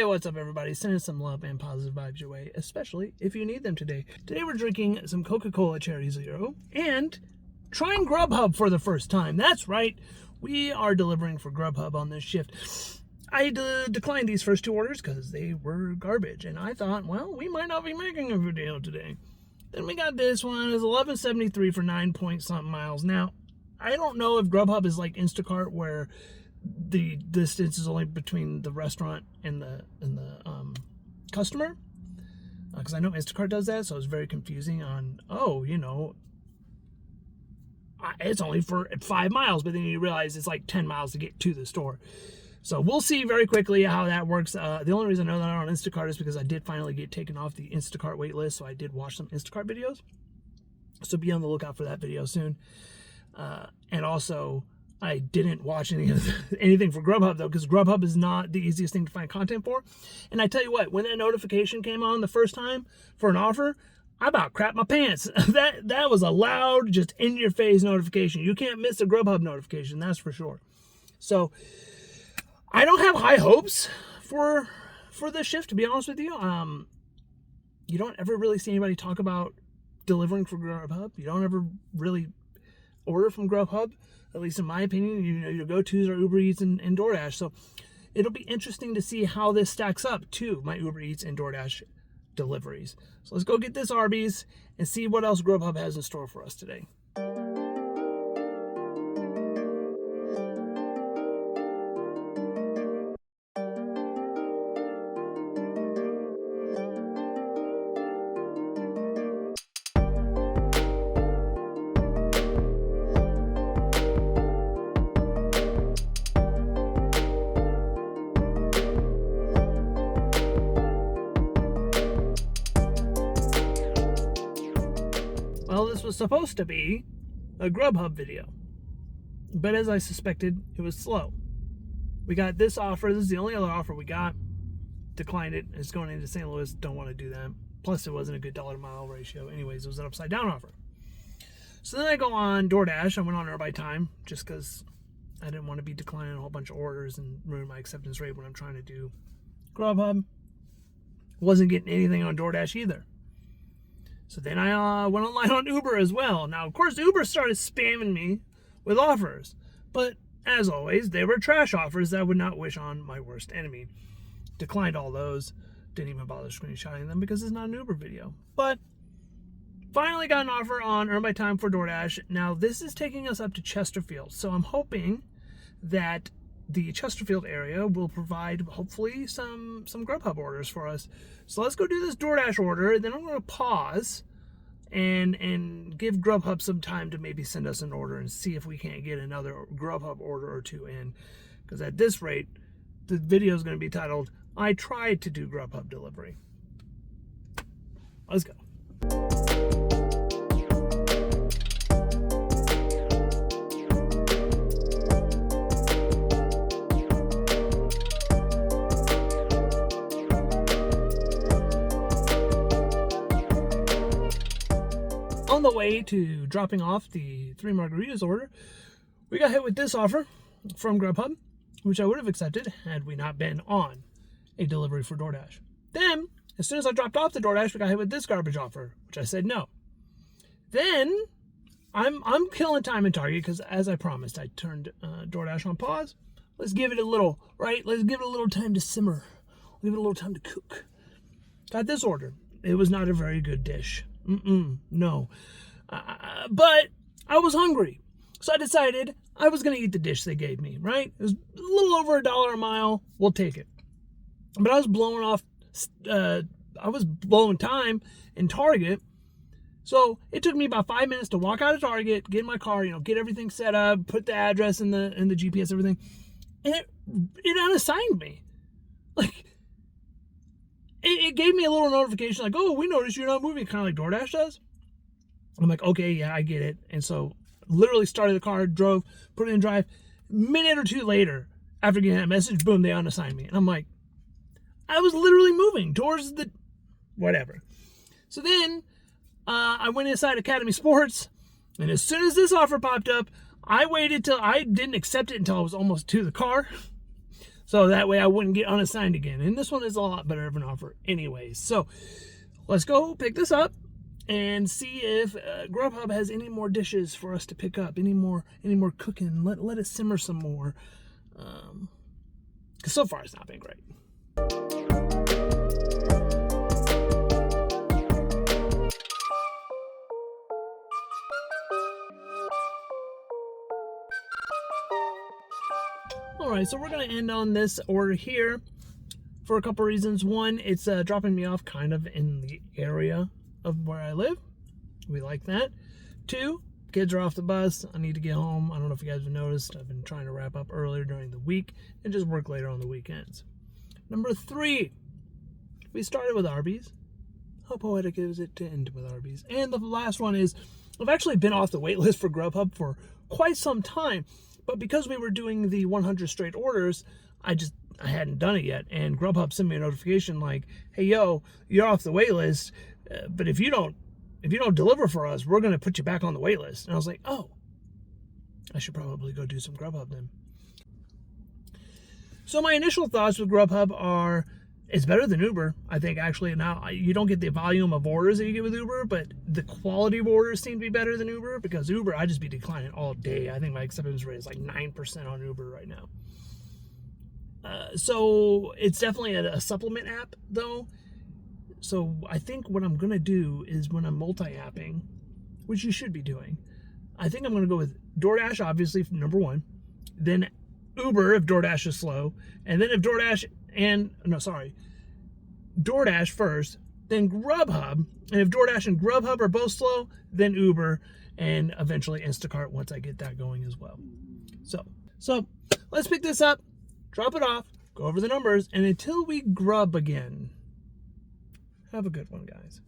what's up, everybody? Sending some love and positive vibes your way, especially if you need them today. Today we're drinking some Coca-Cola Cherry Zero and trying GrubHub for the first time. That's right, we are delivering for GrubHub on this shift. I declined these first two orders because they were garbage, and I thought, well, we might not be making a video today. Then we got this one. It's $11.73 for 9-point-something miles. Now, I don't know if GrubHub is like Instacart, where the distance is only between the restaurant and the customer, because I know Instacart does that, so it's very confusing on, oh, you know, it's only for 5 miles, but then you realize it's like 10 miles to get to the store. So we'll see very quickly how that works. The only reason I know that on Instacart is because I did finally get taken off the Instacart wait list, so I did watch some Instacart videos. So be on the lookout for that video soon. And also, I didn't watch anything for GrubHub, though, because GrubHub is not the easiest thing to find content for. And I tell you what, when that notification came on the first time for an offer, I about crapped my pants. That was a loud, just in-your-face notification. You can't miss a GrubHub notification, that's for sure. So I don't have high hopes for this shift, to be honest with you. You don't ever really see anybody talk about delivering for GrubHub. You don't ever really order from GrubHub, at least in my opinion. You know, your go-tos are Uber Eats and DoorDash. So it'll be interesting to see how this stacks up to my Uber Eats and DoorDash deliveries. So let's go get this Arby's and see what else GrubHub has in store for us today. Well, this was supposed to be a GrubHub video, but as I suspected, it was slow. We got this offer. This is the only other offer we got. Declined it. It's going into St. Louis. Don't want to do that. Plus, it wasn't a good dollar-to-mile ratio. Anyways, it was an upside-down offer. So then I go on DoorDash. I went on Earn by Time just because I didn't want to be declining a whole bunch of orders and ruin my acceptance rate when I'm trying to do GrubHub. Wasn't getting anything on DoorDash either. So then I went online on Uber as well. Now, of course, Uber started spamming me with offers. But, as always, they were trash offers that I would not wish on my worst enemy. Declined all those. Didn't even bother screenshotting them because it's not an Uber video. But, finally got an offer on Earn by Time for DoorDash. Now, this is taking us up to Chesterfield. So I'm hoping that the Chesterfield area will provide, hopefully, some GrubHub orders for us. So let's go do this DoorDash order. Then I'm going to pause and give GrubHub some time to maybe send us an order and see if we can't get another GrubHub order or two in. Because at this rate, the video is going to be titled, I Tried to Do GrubHub Delivery. Let's go. On the way to dropping off the 3 margaritas order, we got hit with this offer from GrubHub, which I would have accepted had we not been on a delivery for DoorDash. Then, as soon as I dropped off the DoorDash, we got hit with this garbage offer, which I said no. Then, I'm killing time in Target because, as I promised, I turned DoorDash on pause. Let's give it a little, right? Let's give it a little time to simmer. Give it a little time to cook. Got this order. It was not a very good dish. No. But I was hungry. So I decided I was going to eat the dish they gave me, right? It was a little over $1 a mile. We'll take it. But I was blowing time in Target. So it took me about 5 minutes to walk out of Target, get in my car, get everything set up, put the address in the GPS, everything. And it unassigned me. Like, it gave me a little notification like, oh, we noticed you're not moving, kind of like DoorDash does. I'm like, okay, yeah, I get it. And so literally started the car, drove, put it in drive. Minute or two later, after getting that message, boom, they unassigned me. And I'm like, I was literally moving towards the whatever. So then I went inside Academy Sports, and as soon as this offer popped up, I waited till I didn't accept it until I was almost to the car. So that way I wouldn't get unassigned again. And this one is a lot better of an offer anyways. So let's go pick this up and see if GrubHub has any more dishes for us to pick up, any more cooking. Let it simmer some more. Because so far it's not been great. All right, so we're going to end on this order here for a couple reasons. One, it's dropping me off kind of in the area of where I live. We like that. Two, kids are off the bus. I need to get home. I don't know if you guys have noticed. I've been trying to wrap up earlier during the week and just work later on the weekends. Number three, we started with Arby's. How poetic is it to end with Arby's? And the last one is, I've actually been off the wait list for GrubHub for quite some time. But because we were doing the 100 straight orders, I hadn't done it yet. And GrubHub sent me a notification like, hey, yo, you're off the wait list. But if you don't deliver for us, we're going to put you back on the wait list. And I was like, oh, I should probably go do some GrubHub then. So my initial thoughts with GrubHub are, it's better than Uber. I think actually now you don't get the volume of orders that you get with Uber, but the quality of orders seem to be better than Uber, because Uber, I just be declining all day. I think my acceptance rate is like 9% on Uber right now. So it's definitely a supplement app though. So I think what I'm going to do is, when I'm multi-apping, which you should be doing, I think I'm going to go with DoorDash, obviously, number one, then Uber if DoorDash is slow, and then if DoorDash first, then GrubHub, and if DoorDash and GrubHub are both slow, then Uber, and eventually Instacart once I get that going as well. So let's pick this up, drop it off, go over the numbers, and until we grub again, have a good one, guys.